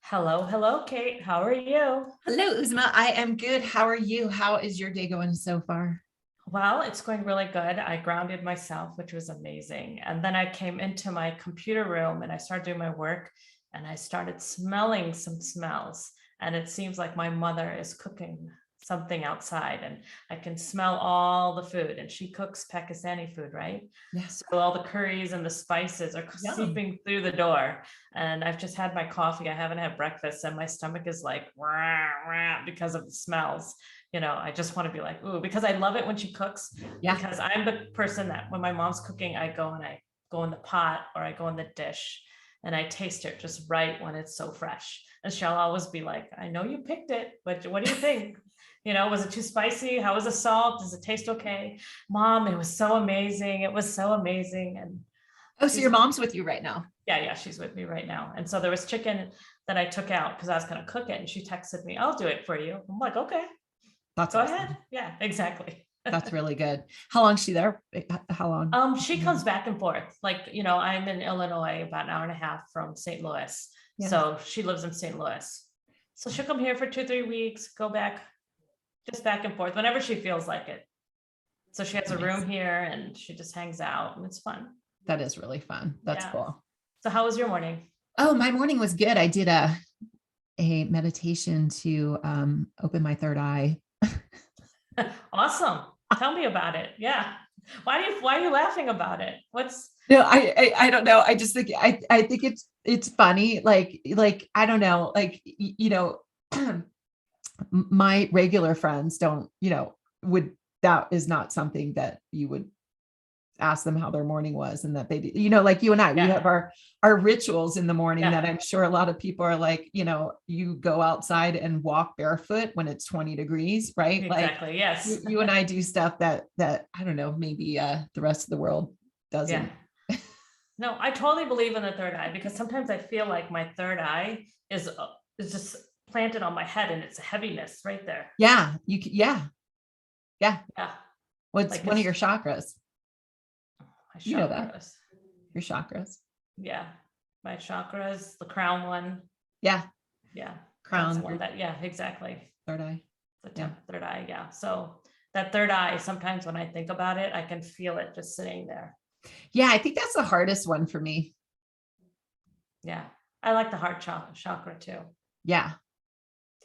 Hello, hello, Kate. How are you? Hello, Uzma. I am good. How are you? How is your day going so far? Well, it's going really good. I grounded myself, which was amazing. And then I came into my computer room and I started doing my work and I started smelling some smells. And it seems like my mother is cooking something outside and I can smell all the food. And she cooks Pakistani food, right? Yeah. So all the curries and the spices are Yum. seeping through the door. And I've just had my coffee. I haven't had breakfast and my stomach is like, rah, rah, because of the smells. I just want to be like, ooh, because I love it when she cooks, Yeah. because I'm the person that when my mom's cooking, I go in the pot or I go in the dish and I taste it just right when it's so fresh. And she'll always be like, I know you picked it, but what do you think? Was it too spicy? How was the salt? Does it taste okay? Mom, it was so amazing. It was so amazing. And Oh, so she's, your mom's with you right now. yeah, she's with me right now. And so there was chicken that I took out because I was going to cook it. And she texted me, I'll do it for you. I'm like, okay. That's Go ahead. awesome. Yeah, exactly. That's really good. How long's she there? How long? She comes back and forth. Like, I'm in Illinois, about an hour and a half from St. Louis. Yeah. So she lives in St. Louis. So she'll come here for 2, 3 weeks, go back, just back and forth whenever she feels like it. So she has a Nice. room here and she just hangs out and it's fun. That is really fun. That's Yeah. cool. So how was your morning? Oh, my morning was good. I did a meditation to open my third eye. Awesome. Tell me about it. Yeah. Why are you laughing about it? What's No, I don't know. I just think I think it's funny. Like I don't know. My regular friends don't, would that is not something that you would ask them how their morning was and that they do, like you and I, we yeah. have our rituals in the morning that Yeah. I'm sure a lot of people are like, you go outside and walk barefoot when it's 20 degrees, right? Like Exactly. you, Yes. you and I do stuff that I don't know, maybe the rest of the world Yeah. doesn't. No, I totally believe in the third eye because sometimes I feel like my third eye is just planted on my head and it's a heaviness right there. Yeah, yeah. Yeah, What's like one of it's your chakras? my You know that, chakras. your chakras. Yeah, my chakras, the crown one. Yeah, Yeah, that's the crown, one your that. Yeah, exactly. third eye. The Yeah. third eye. Yeah. So that third eye, sometimes when I think about it, I can feel it just sitting there. Yeah, I think that's the hardest one for me. Yeah, I like the heart chakra too. Yeah.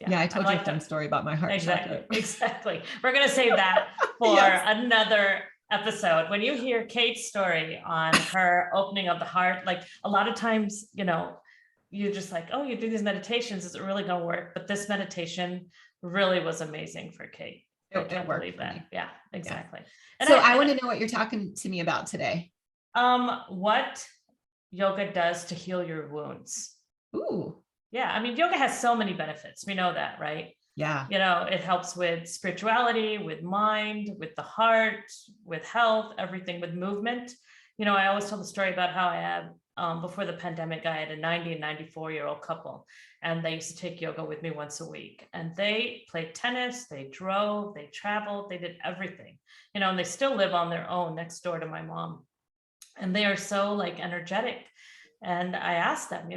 Yeah, Yeah, I I told you a like fun the story about my heart chakra. exactly, exactly. We're gonna save that for Yes. another episode. When you hear Kate's story on her opening of the heart, like a lot of times, you're just like, oh, you do these meditations, is it really gonna work? But this meditation really was amazing for Kate. I It can't worked believe for that. me. Yeah, Yeah. exactly. And So I want to know what you're talking to me about today. what yoga does to heal your wounds. Ooh, Yeah, I mean, yoga has so many benefits. We know that, right? yeah. It helps with spirituality, with mind, with the heart, with health, everything, with movement. I always tell the story about how I had, before the pandemic, I had a 90 and 94-year-old couple, and they used to take yoga with me once a week. And they played tennis, they drove, they traveled, they did everything, and they still live on their own next door to my mom. And they are so like energetic. And I asked them,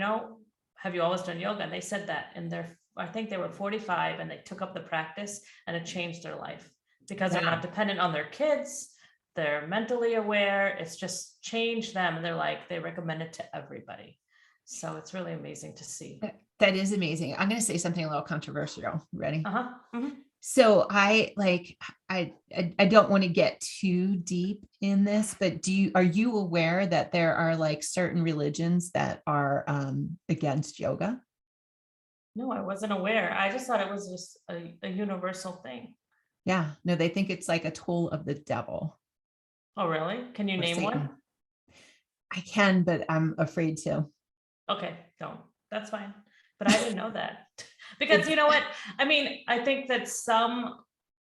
have you always done yoga? And they said that in I think they were 45 and they took up the practice and it changed their life because they're not Yeah. dependent on their kids. They're mentally aware. It's just changed them. And they recommend it to everybody. So it's really amazing to see. That is amazing. I'm going to say something a little controversial. Ready? Uh-huh. Mm-hmm. So I don't want to get too deep in this, but are you aware that there are like certain religions that are against yoga? No, I wasn't aware. I just thought it was just a universal thing. Yeah. No, they think it's like a tool of the devil Oh, really? Can you or name Satan. one? I can, but I'm afraid to. Okay, don't. That's fine. But I didn't know that. Because It's you know what? I mean, I think that some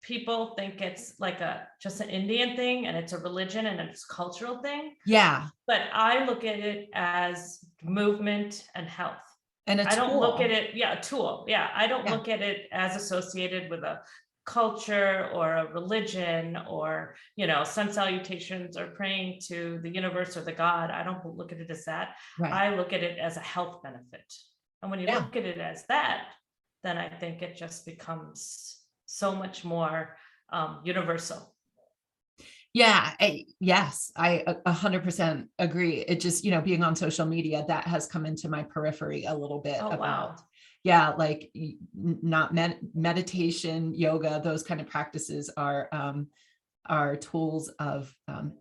people think it's like just an Indian thing and it's a religion and it's a cultural thing. yeah, But I look at it as movement and health. and a I don't look at tool. it, yeah, a tool. Yeah, I don't Yeah. look at it as associated with a culture or a religion or, sun salutations or praying to the universe or the God. I don't look at it as that. Right. I look at it as a health benefit. And when you Yeah. look at it as that, then I think it just becomes so much more universal. Yeah, yes, I 100% agree. It just, being on social media, that has come into my periphery a little bit Oh, about, wow. yeah, like not meditation, yoga, those kind of practices are tools of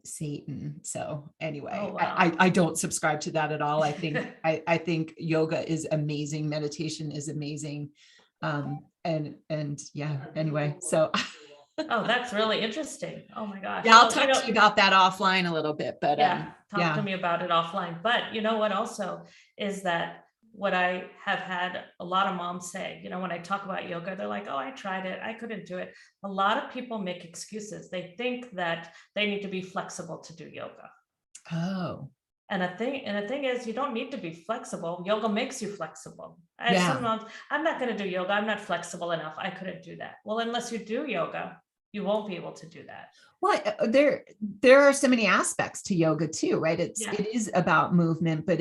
Satan. So Oh, anyway, wow. I don't subscribe to that at all. I think yoga is amazing, meditation is amazing, and yeah. Anyway, so Oh, that's really interesting. Oh my gosh. yeah, I'll Well, talk to you about that offline a little bit, but yeah, talk to yeah. me about it offline. But you know what also is that what I have had a lot of moms say, when I talk about yoga, they're like, oh, I tried it, I couldn't do it. A lot of people make excuses. They think that they need to be flexible to do yoga. Oh, And the thing is, you don't need to be flexible. Yoga makes you flexible. I have some yeah. moms, I'm not going to do yoga. I'm not flexible enough. I couldn't do that. Well, unless you do yoga, you won't be able to do that. Well, there are so many aspects to yoga too, right? Yeah. It is about movement, but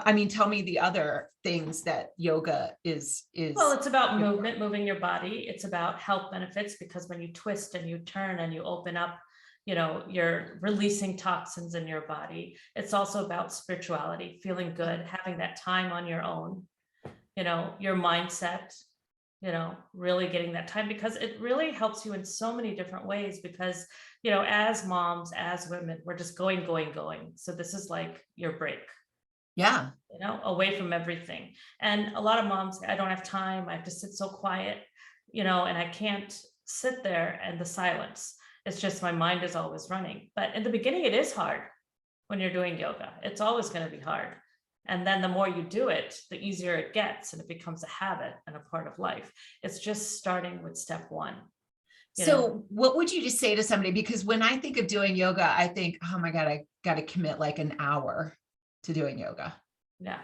I mean, tell me the other things that yoga Well, is it's about good for. movement, moving your body. It's about health benefits because when you twist and you turn and you open up, you're releasing toxins in your body. It's also about spirituality, feeling good, having that time on your own, your mindset, really getting that time because it really helps you in so many different ways because, as moms, as women, we're just going, going, going. So this is like your break, Yeah. away from everything. And a lot of moms, I don't have time. I have to sit so quiet, and I can't sit there and the silence. It's just my mind is always running. But in the beginning, it is hard when you're doing yoga. It's always going to be hard. And then the more you do it, the easier it gets and it becomes a habit and a part of life. It's just starting with step one, you know? So what would you just say to somebody? Because when I think of doing yoga, I think, oh my God, I got to commit like an hour to doing yoga. Yeah.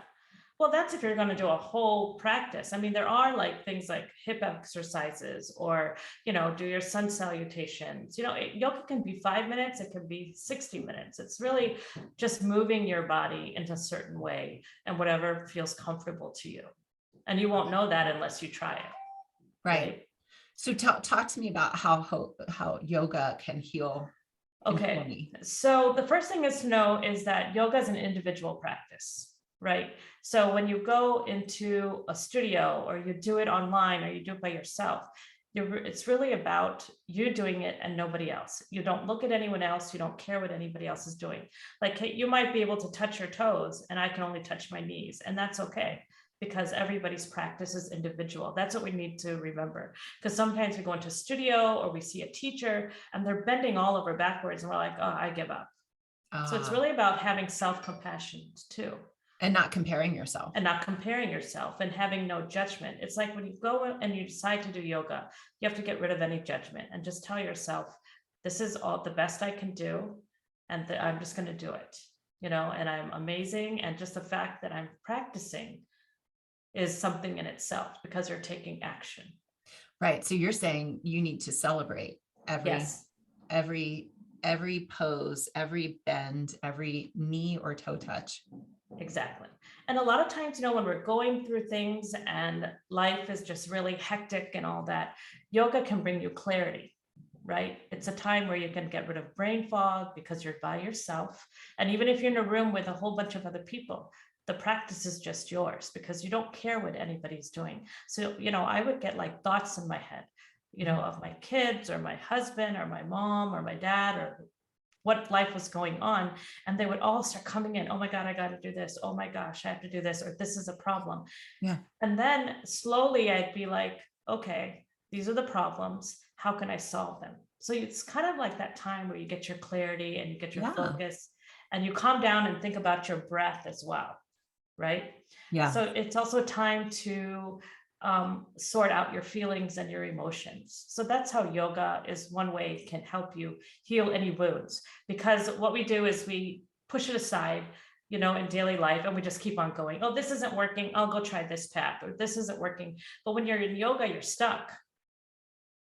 Well, that's if you're going to do a whole practice. I mean, there are like things like hip exercises or, do your sun salutations. Yoga can be 5 minutes, it can be 60 minutes. It's really just moving your body in a certain way and whatever feels comfortable to you. And you won't know that unless you try it. Right. So talk to me about how yoga can heal Okay. me. So the first thing is to know is that yoga is an individual practice, right? So when you go into a studio or you do it online or you do it by yourself, it's really about you doing it and nobody else. You don't look at anyone else. You don't care what anybody else is doing. Like you might be able to touch your toes and I can only touch my knees, and that's okay because everybody's practice is individual. That's what we need to remember. Because sometimes we go into a studio or we see a teacher and they're bending all over backwards and we're like, oh, I give up. So it's really about having self-compassion too. And not comparing yourself. And not comparing yourself and having no judgment. It's like when you go and you decide to do yoga, you have to get rid of any judgment and just tell yourself, this is all the best I can do. And I'm just going to do it, and I'm amazing. And just the fact that I'm practicing is something in itself because you're taking action. Right. So you're saying you need to celebrate Yes, every pose, every bend, every knee or toe touch. exactly. And a lot of times, when we're going through things and life is just really hectic and all that, yoga can bring you clarity, right? It's a time where you can get rid of brain fog because you're by yourself. And even if you're in a room with a whole bunch of other people, the practice is just yours because you don't care what anybody's doing. So, I would get like thoughts in my head, of my kids or my husband or my mom or my dad or what life was going on. And they would all start coming in. Oh my God, I got to do this. Oh my gosh, I have to do this, or this is a problem. Yeah. And then slowly I'd be like, okay, these are the problems. How can I solve them? So it's kind of like that time where you get your clarity and you get your focus and you calm down and think about your breath as well. Right. Yeah. So it's also time to sort out your feelings and your emotions. So that's how yoga is one way it can help you heal any wounds, because what we do is we push it aside, in daily life, and we just keep on going. Oh, this isn't working. I'll go try this path, or this isn't working. But when you're in yoga, you're stuck,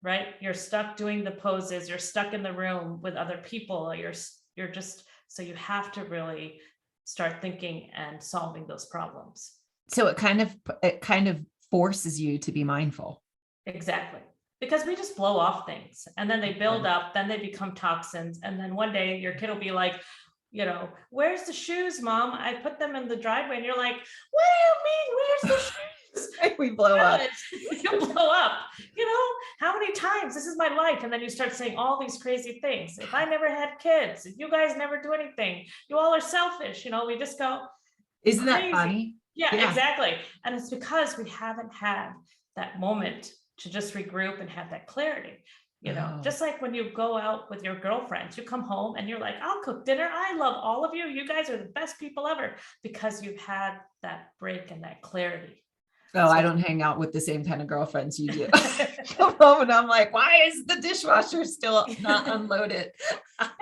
right? You're stuck doing the poses. You're stuck in the room with other people. You're just, so you have to really start thinking and solving those problems. So it kind of forces you to be mindful. Exactly. Because we just blow off things and then they build up, then they become toxins. And then one day your kid will be like, where's the shoes, mom? I put them in the driveway. And you're like, what do you mean? Where's the shoes? We blow up. You blow up, how many times? This is my life. And then you start saying all these crazy things. If I never had kids, if you guys never do anything, you all are selfish. We just go Isn't that crazy. funny? Yeah, Yeah. exactly. And it's because we haven't had that moment to just regroup and have that clarity. Oh. Just like when you go out with your girlfriends, you come home and you're like, I'll cook dinner. I love all of you. You guys are the best people ever, because you've had that break and that clarity. Oh, I don't hang out with the same kind of girlfriends you do. Come home and I'm like, why is the dishwasher still not unloaded?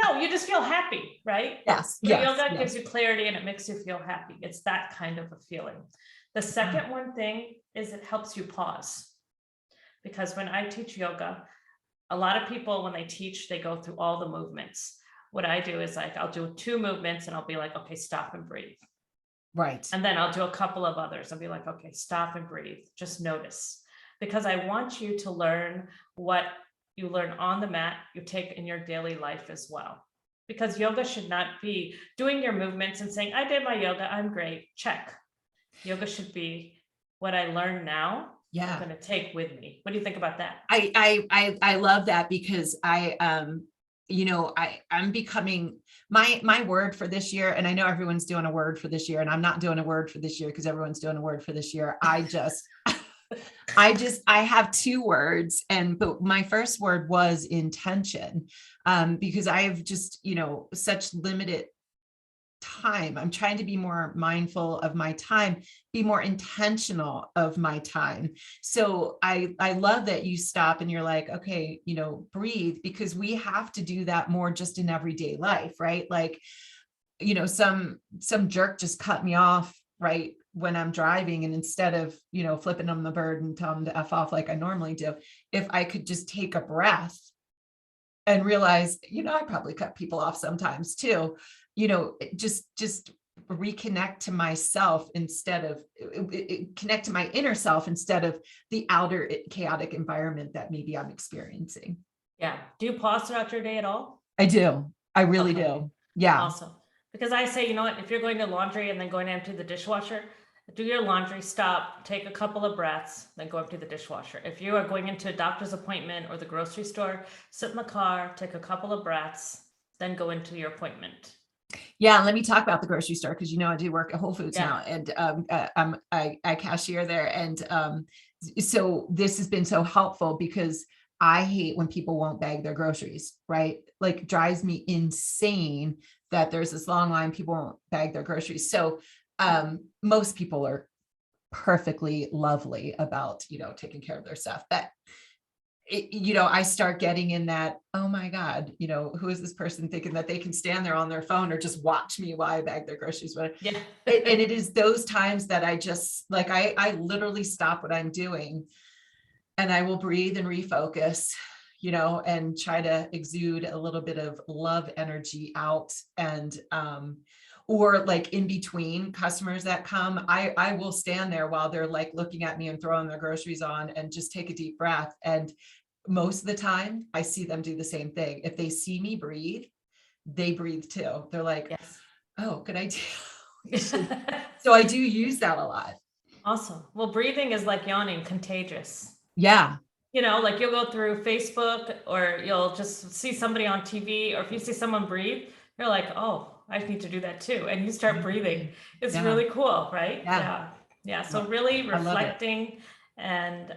No, you just feel happy, right? Yes. So Yes. yoga Yes. gives you clarity and it makes you feel happy. It's that kind of a feeling. The second one thing is it helps you pause. Because when I teach yoga, a lot of people, when they teach, they go through all the movements. What I do is like, I'll do 2 movements and I'll be like, okay, stop and breathe. Right. And then I'll do a couple of others. I'll be like, okay, stop and breathe. Just notice. Because I want you to learn what you learn on the mat, you take in your daily life as well. Because yoga should not be doing your movements and saying, I did my yoga, I'm great, check. Yoga should be what I learn now, Yeah. I'm going to take with me. What do you think about that? I love that, because I'm becoming my word for this year. And I know everyone's doing a word for this year, and I'm not doing a word for this year because everyone's doing a word for this year. I have 2 words, but my first word was intention, because I have just, such limited time. I'm trying to be more mindful of my time, be more intentional of my time. So I love that you stop and you're like, okay, breathe, because we have to do that more just in everyday life, right? Like, some jerk just cut me off, right, when I'm driving, and instead of, flipping them the bird and telling them to F off like I normally do, if I could just take a breath and realize, I probably cut people off sometimes too, just reconnect to myself instead of connect to my inner self instead of the outer chaotic environment that maybe I'm experiencing. Yeah. Do you pause throughout your day at all? I do. I really Okay. do. Yeah. Awesome. Because I say, what, if you're going to laundry and then going to empty the dishwasher, do your laundry, stop, take a couple of breaths, then go empty the dishwasher. If you are going into a doctor's appointment or the grocery store, sit in the car, take a couple of breaths, then go into your appointment. Yeah, let me talk about the grocery store, because I do work at Whole Foods now, and I cashier there, and so this has been so helpful, because I hate when people won't bag their groceries, right? Like, drives me insane that there's this long line, people won't bag their groceries. So most people are perfectly lovely about taking care of their stuff, but I start getting in that, oh my God, who is this person thinking that they can stand there on their phone or just watch me while I bag their groceries? Yeah. And it is those times that I just like, I literally stop what I'm doing and I will breathe and refocus, and try to exude a little bit of love energy out. And, or like in between customers that come, I will stand there while they're like looking at me and throwing their groceries on, and just take a deep breath. And most of the time I see them do the same thing. If they see me breathe, they breathe too. They're like, yes. Oh, good idea. So I do use that a lot. Awesome. Well, breathing is like yawning, contagious. Yeah. Like you'll go through Facebook, or you'll just see somebody on TV, or if you see someone breathe, you're like, oh, I need to do that too. And you start breathing. It's really cool, right? Yeah. So really reflecting and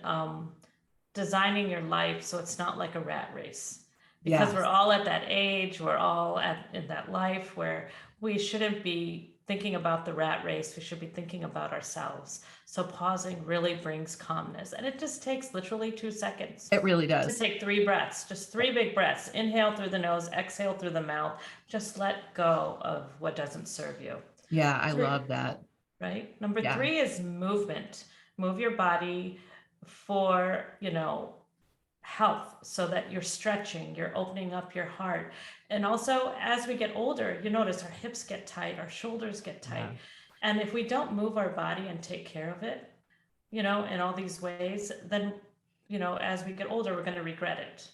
designing your life so it's not like a rat race, because we're all at that age, we're all in that life where we shouldn't be thinking about the rat race, we should be thinking about ourselves. So pausing really brings calmness, and it just takes literally 2 seconds. It really does. To take 3 breaths, just 3 big breaths. Inhale through the nose, exhale through the mouth. Just let go of what doesn't serve you. Yeah, I love that. Right? Number 3 is movement. Move your body for, health, so that you're stretching, you're opening up your heart. And also, as we get older, you notice our hips get tight, our shoulders get tight. And if we don't move our body and take care of it, in all these ways, then, as we get older, we're going to regret it.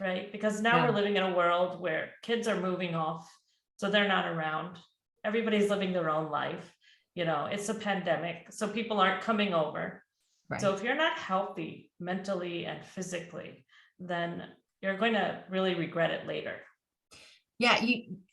Right? Because now Yeah. we're living in a world where kids are moving off, so they're not around. Everybody's living their own life. It's a pandemic, so people aren't coming over. So Right. if you're not healthy mentally and physically, then you're going to really regret it later. Yeah,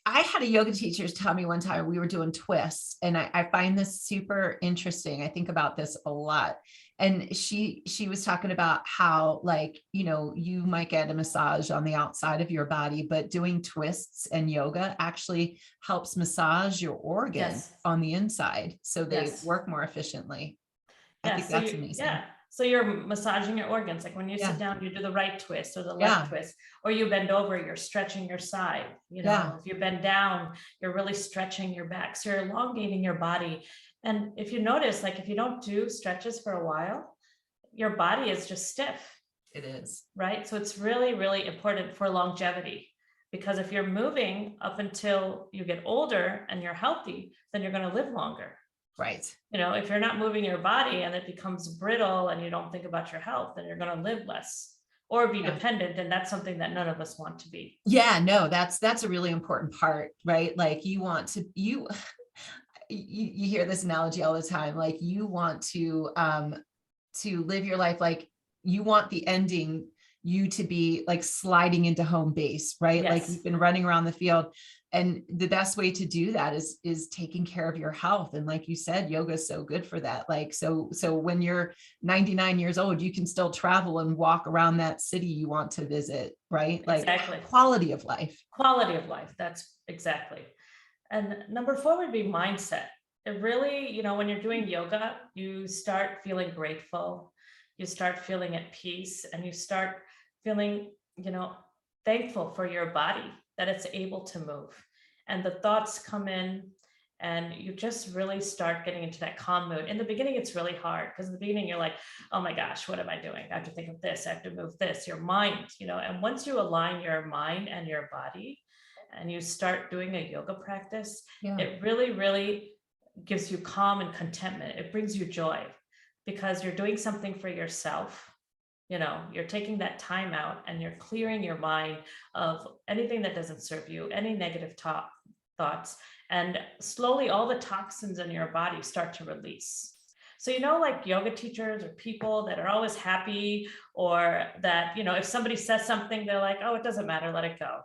I had a yoga teacher tell me one time we were doing twists, and I find this super interesting. I think about this a lot. And she was talking about how, like, you might get a massage on the outside of your body, but doing twists and yoga actually helps massage your organs Yes. on the inside so they Yes. work more efficiently. I Yeah. think that's amazing. So you're massaging your organs. Like when you sit Yeah. down, you do the right twist or the left Yeah. twist, or you bend over, you're stretching your side. Yeah. If you bend down, you're really stretching your back. So you're elongating your body. And if you notice, like if you don't do stretches for a while, your body is just stiff, It is. right? So it's really, really important for longevity, because if you're moving up until you get older and you're healthy, then you're going to live longer. Right. If you're not moving your body and it becomes brittle and you don't think about your health, then you're going to live less or be Yeah. dependent. And that's something that none of us want to be. Yeah, no, that's a really important part, right? Like you want to, you hear this analogy all the time, like you want to live your life, like you want the ending, you to be like sliding into home base, right? Like Yes, you've been running around the field, and the best way to do that is taking care of your health. And like you said, yoga is so good for that. Like so when you're 99 years old, you can still travel and walk around that city you want to visit, right? Like exactly. quality of life. Quality of life. That's exactly. And number 4 would be mindset. It really, when you're doing yoga, you start feeling grateful, you start feeling at peace, and you start feeling, thankful for your body that it's able to move. And the thoughts come in, and you just really start getting into that calm mood. In the beginning, it's really hard because in the beginning, you're like, oh my gosh, what am I doing? I have to think of this, I have to move this, your mind, and once you align your mind and your body, and you start doing a yoga practice, Yeah. it really, really gives you calm and contentment. It brings you joy because you're doing something for yourself. You're taking that time out and you're clearing your mind of anything that doesn't serve you, any negative thoughts, and slowly all the toxins in your body start to release. So, like yoga teachers or people that are always happy, or that, if somebody says something, they're like, oh, it doesn't matter, let it go.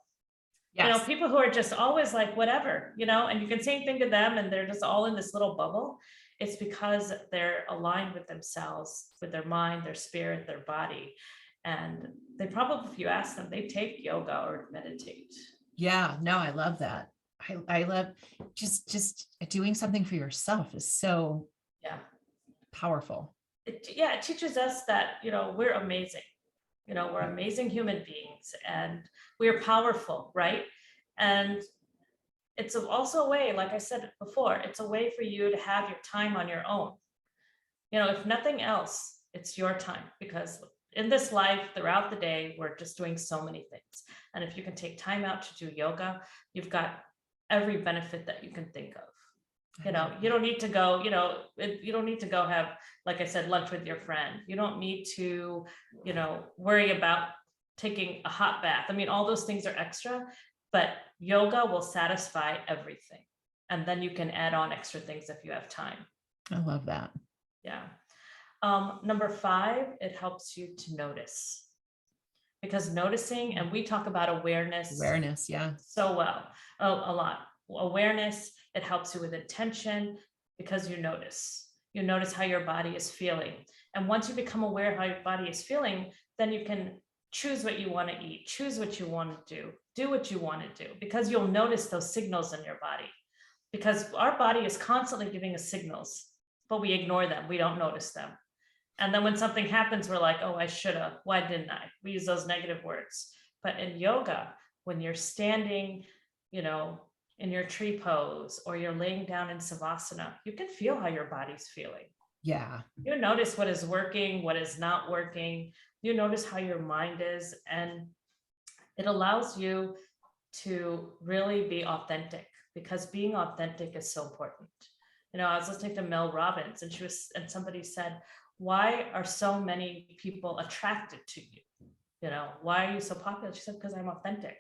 Yes. People who are just always like, whatever, and you can say anything to them and they're just all in this little bubble. It's because they're aligned with themselves, with their mind, their spirit, their body. And they probably, if you ask them, they take yoga or meditate. Yeah, no, I love that. I love just doing something for yourself is so Yeah. powerful. It teaches us that, we're amazing. We're amazing human beings and we're powerful, right? And it's also a way, like I said before, it's a way for you to have your time on your own. If nothing else, it's your time, because in this life, throughout the day, we're just doing so many things. And if you can take time out to do yoga, you've got every benefit that you can think of. You don't need to go, you don't need to go have, like I said, lunch with your friend. You don't need to, worry about taking a hot bath. I mean, all those things are extra, but yoga will satisfy everything. And then you can add on extra things if you have time. I love that. Yeah. Number 5, it helps you to notice. Because noticing, and we talk about awareness. Awareness, yeah. So well, a lot. Awareness, it helps you with intention because you notice. You notice how your body is feeling. And once you become aware of how your body is feeling, then you can choose what you want to eat, choose what you want to do what you want to do, because you'll notice those signals in your body. Because our body is constantly giving us signals, but we ignore them. We don't notice them. And then when something happens, we're like, oh, I should have. Why didn't I? We use those negative words. But in yoga, when you're standing, in your tree pose, or you're laying down in savasana, you can feel how your body's feeling. Yeah. You notice what is working, what is not working. You notice how your mind is, and it allows you to really be authentic, because being authentic is so important. I was listening to Mel Robbins, and somebody said, why are so many people attracted to you? Why are you so popular? She said, because I'm authentic.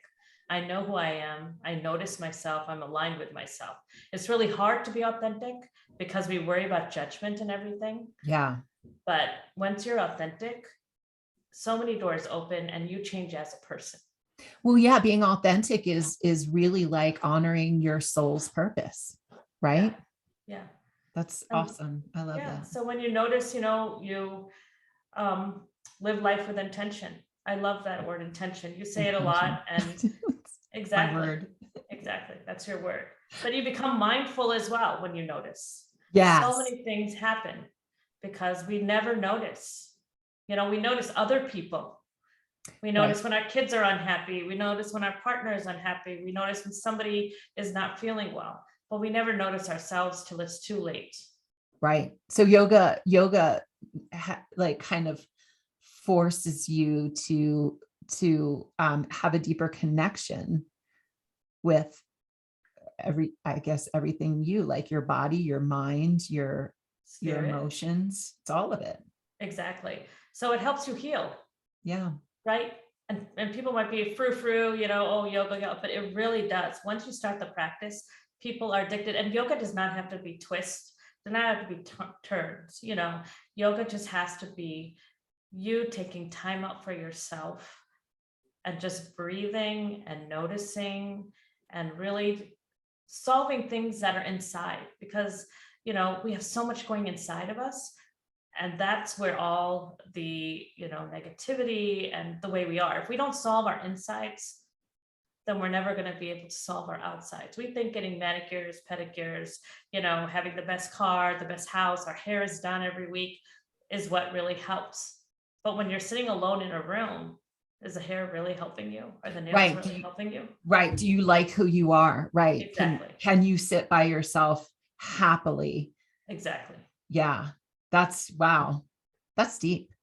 I know who I am. I notice myself. I'm aligned with myself. It's really hard to be authentic because we worry about judgment and everything. Yeah. But once you're authentic, so many doors open and you change as a person. Well, yeah, being authentic is really like honoring your soul's purpose, right? Yeah. That's Um, awesome. I love yeah. that. So when you notice, you um, live life with intention. I love that word, intention. You say it a Intention. lot, and My exactly, word. exactly. That's your word. But you become mindful as well when you notice. So Yes. many things happen because we never notice. We notice other people. We Right. notice when our kids are unhappy. We notice when our partner is unhappy. We notice when somebody is not feeling well, but we never notice ourselves till it's too late. Right. So yoga like kind of forces you to have a deeper connection with I guess everything you like, your body, your mind, your Spirit. emotions. It's all of it. Exactly. So it helps you heal, Yeah. right? And people might be frou-frou, oh, yoga, but it really does. Once you start the practice, people are addicted. And yoga does not have to be twists, does not have to be turns. Yoga just has to be you taking time out for yourself and just breathing and noticing and really solving things that are inside, because we have so much going inside of us, and that's where all the negativity and the way we are, if we don't solve our insides, then we're never going to be able to solve our outsides. We think getting manicures, pedicures, having the best car, the best house, our hair is done every week is what really helps. But when you're sitting alone in a room, is the hair really helping you? Are the nails Right. really helping you? Right. Do you like who you are? Right. Exactly. Can you sit by yourself happily? Exactly. Yeah. That's wow. That's deep.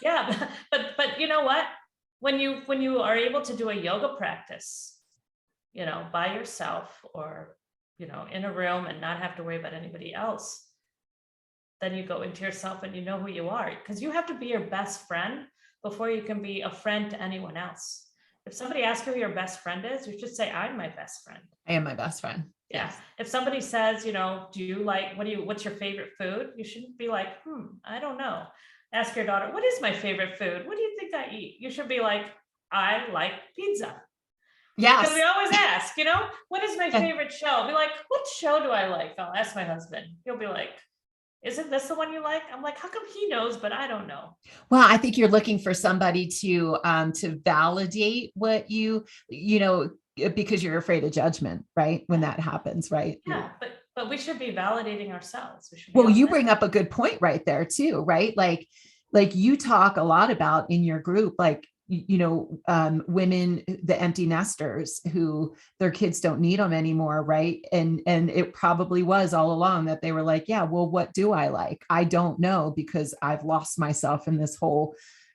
Yeah, but you know what? When you are able to do a yoga practice, by yourself, or in a room, and not have to worry about anybody else, then you go into yourself and you know who you are, because you have to be your best friend before you can be a friend to anyone else. If somebody asks who your best friend is, you should say, I'm my best friend. I am my best friend. Yeah. Yes. If somebody says, do you like, what's your favorite food? You shouldn't be like, I don't know. Ask your daughter, what is my favorite food? What do you think I eat? You should be like, I like pizza. Because we Yes. always ask, what is my Yeah. favorite show? I'll be like, what show do I like? I'll ask my husband. He'll be like, isn't this the one you like? I'm like, how come he knows, but I don't know? Well, I think you're looking for somebody to validate what because you're afraid of judgment, right? When that happens, right? Yeah, but we should be validating ourselves. We should be Well, you authentic. bring up a good point right there too, right? Like you talk a lot about in your group, like women, the empty nesters who their kids don't need them anymore, right? And it probably was all along that they were like, yeah, well, what do I like? I don't know, because I've lost myself in this whole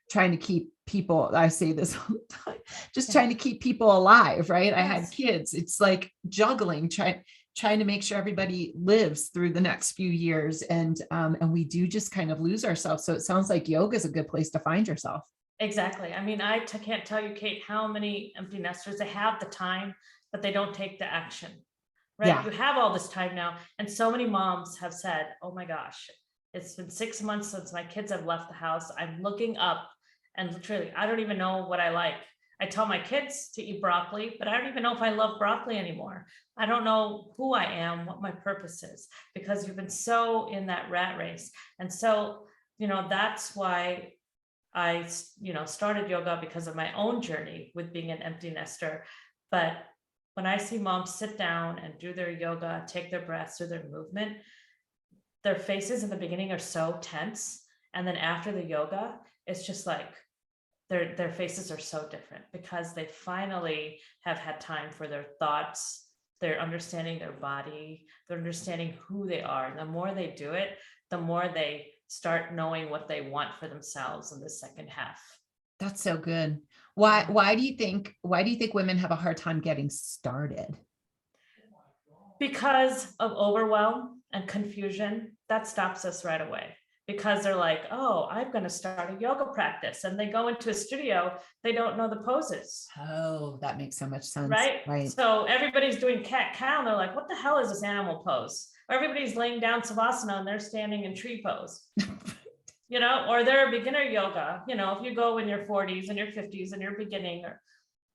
trying to keep people, I say this all the time, just trying to keep people alive, right? I had Yes. kids. It's like juggling, trying to make sure everybody lives through the next few years, and we do just kind of lose ourselves. So it sounds like yoga is a good place to find yourself. Exactly. I mean, I can't tell you, Kate, how many empty nesters, they have the time, but they don't take the action, right? Yeah. You have all this time now. And so many moms have said, oh my gosh, it's been 6 months since my kids have left the house. I'm looking up and literally, I don't even know what I like. I tell my kids to eat broccoli, but I don't even know if I love broccoli anymore. I don't know who I am, what my purpose is, because you've been so in that rat race. And so, that's why I, started yoga, because of my own journey with being an empty nester. But when I see moms sit down and do their yoga, take their breaths, or their movement, their faces in the beginning are so tense. And then after the yoga, it's just like their faces are so different, because they finally have had time for their thoughts. They're understanding their body, they're understanding who they are. And the more they do it, the more they start knowing what they want for themselves in the second half. That's so good. Yeah. Why do you think women have a hard time getting started? Because of overwhelm and confusion, that stops us right away. Because they're like, oh, I'm going to start a yoga practice. And they go into a studio, they don't know the poses. Oh, that makes so much sense. Right. Right. So everybody's doing cat cow and they're like, what the hell is this animal pose? Or everybody's laying down savasana and they're standing in tree pose. Or they're beginner yoga. If you go in your 40s and your 50s and you're beginning, or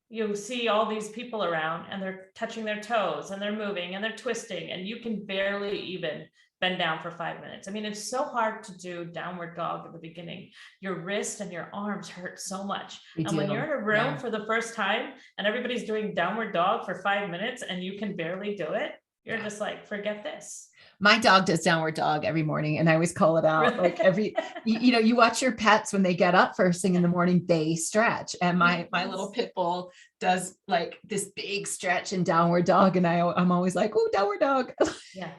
you see all these people around and they're touching their toes and they're moving and they're twisting and you can barely even bend down for 5 minutes. I mean, it's so hard to do downward dog at the beginning. Your wrist and your arms hurt so much. And when you're in a room for the first time and everybody's doing downward dog for 5 minutes and you can barely do it, you're just like, forget this. My dog does downward dog every morning and I always call it out. Like you watch your pets when they get up first thing in the morning, they stretch. And my little pit bull does like this big stretch and downward dog. And I'm always like, oh, downward dog. Yeah,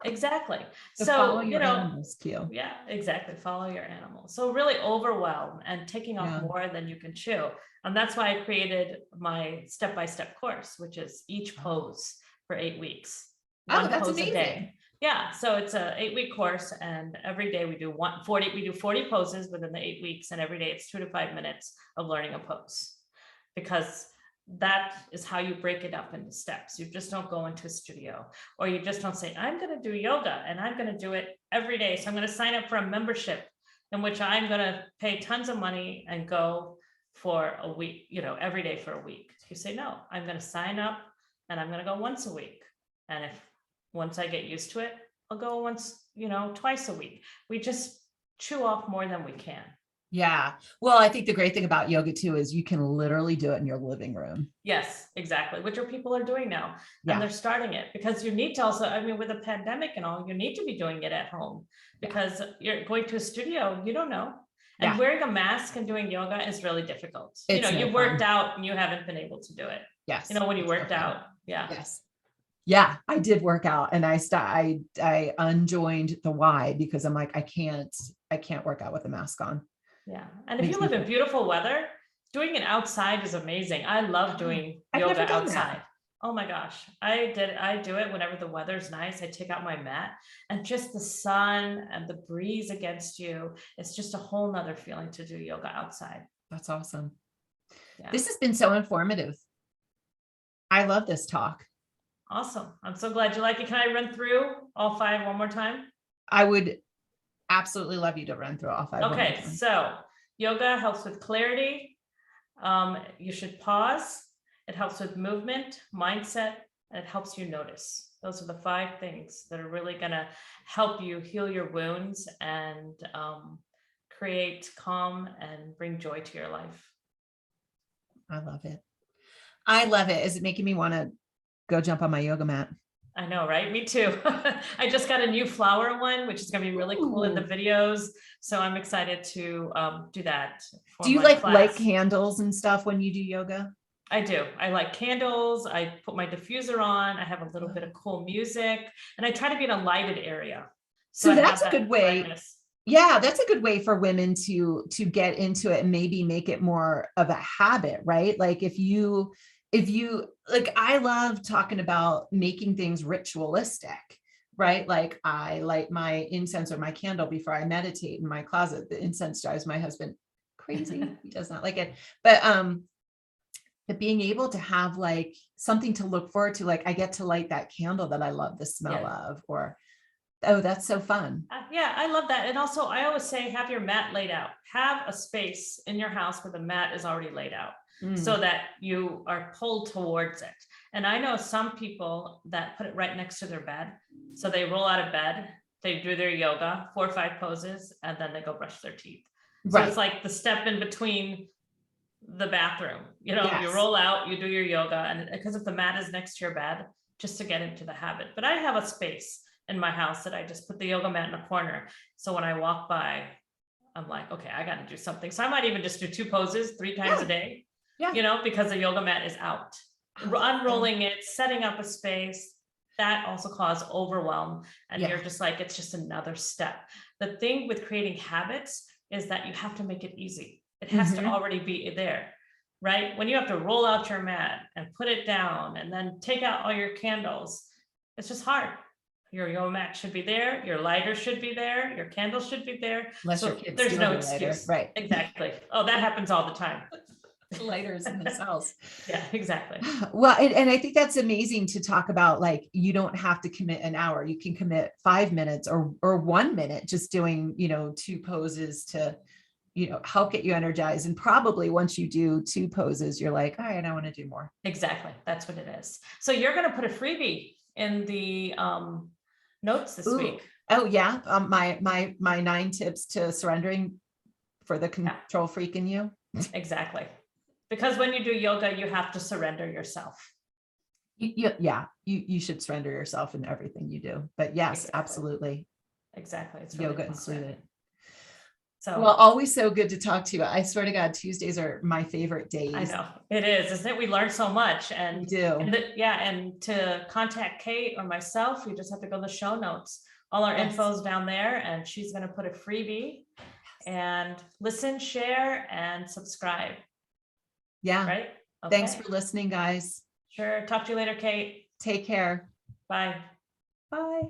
exactly. So follow your animals too. Yeah, exactly. Follow your animals. So really overwhelm and taking off more than you can chew. And that's why I created my step-by-step course, which is each pose for 8 weeks. Oh, that's amazing. A day. Yeah, so it's a 8-week course, and every day we do 40 poses within the 8 weeks, and every day it's 2 to 5 minutes of learning a pose, because that is how you break it up into steps. You just don't go into a studio, or you just don't say, I'm going to do yoga and I'm going to do it every day. So I'm going to sign up for a membership in which I'm going to pay tons of money and go for a week, every day for a week. You say, no, I'm going to sign up and I'm going to go once a week. And once I get used to it, I'll go once, twice a week. We just chew off more than we can. Yeah. Well, I think the great thing about yoga too, is you can literally do it in your living room. Yes, exactly. Which people are doing now. And they're starting it because you need to also, with the pandemic and all, you need to be doing it at home because you're going to a studio, you don't know. And wearing a mask and doing yoga is really difficult. You've worked out and you haven't been able to do it. Yes. When you worked out. Yeah. Yes. Yeah, I did work out and I unjoined the Y because I'm like, I can't work out with a mask on. Yeah. And if you live in beautiful weather, doing it outside is amazing. I love doing yoga outside. Oh my gosh. I do it whenever the weather's nice. I take out my mat and just the sun and the breeze against you. It's just a whole nother feeling to do yoga outside. That's awesome. Yeah. This has been so informative. I love this talk. Awesome. I'm so glad you like it. Can I run through all 5 one more time? I would absolutely love you to run through all 5. Okay. So yoga helps with clarity. You should pause. It helps with movement, mindset, and it helps you notice. Those are the 5 things that are really going to help you heal your wounds and create calm and bring joy to your life. I love it. I love it. Is it making me want to go jump on my yoga mat? I know, right? Me too. I just got a new flower one, which is going to be really cool in the videos. So I'm excited to do that. Do you light candles and stuff when you do yoga? I do. I like candles. I put my diffuser on. I have a little bit of cool music and I try to be in a lighted area. So that's a good way. Brightness. Yeah, that's a good way for women to get into it and maybe make it more of a habit, right? Like if you like, I love talking about making things ritualistic, right? Like I light my incense or my candle before I meditate in my closet. The incense drives my husband crazy. He does not like it. But being able to have like something to look forward to, like I get to light that candle that I love the smell of, or, oh, that's so fun. Yeah, I love that. And also I always say, have your mat laid out. Have a space in your house where the mat is already laid out. So that you are pulled towards it. And I know some people that put it right next to their bed. So they roll out of bed, they do their yoga, 4 or 5 poses, and then they go brush their teeth. So it's like the step in between the bathroom, you roll out, you do your yoga. And because if the mat is next to your bed, just to get into the habit. But I have a space in my house that I just put the yoga mat in a corner. So when I walk by, I'm like, okay, I got to do something. So I might even just do 2 poses 3 times a day. Yeah. Because the yoga mat is out. Unrolling it, setting up a space, that also causes overwhelm. And you're just like, it's just another step. The thing with creating habits is that you have to make it easy. It has to already be there, right? When you have to roll out your mat and put it down and then take out all your candles, It's just hard. Your yoga mat should be there, your lighter should be there, your candle should be there. Unless your So kids there's steal no your lighter, excuse. right? Exactly. Oh, that happens all the time. Lighters in this house. Yeah, exactly. Well, and I think that's amazing to talk about, like, you don't have to commit an hour. You can commit 5 minutes or 1 minute, just doing, 2 poses to, help get you energized. And probably once you do 2 poses, you're like, all right, I want to do more. Exactly. That's what it is. So you're going to put a freebie in the notes this week. Oh yeah. My 9 tips to surrendering for the control freak in you. Exactly. Because when you do yoga, you have to surrender yourself. You should surrender yourself in everything you do. But yes, Exactly. Absolutely. Exactly. It's Yoga really included. So, well, always so good to talk to you. I swear to God, Tuesdays are my favorite days. I know it is, isn't it? We learn so much, and we do. And to contact Kate or myself, you just have to go to the show notes. All our info's down there, and she's going to put a freebie. And listen, share, and subscribe. Yeah. Right. Okay. Thanks for listening, guys. Sure. Talk to you later, Kate. Take care. Bye. Bye.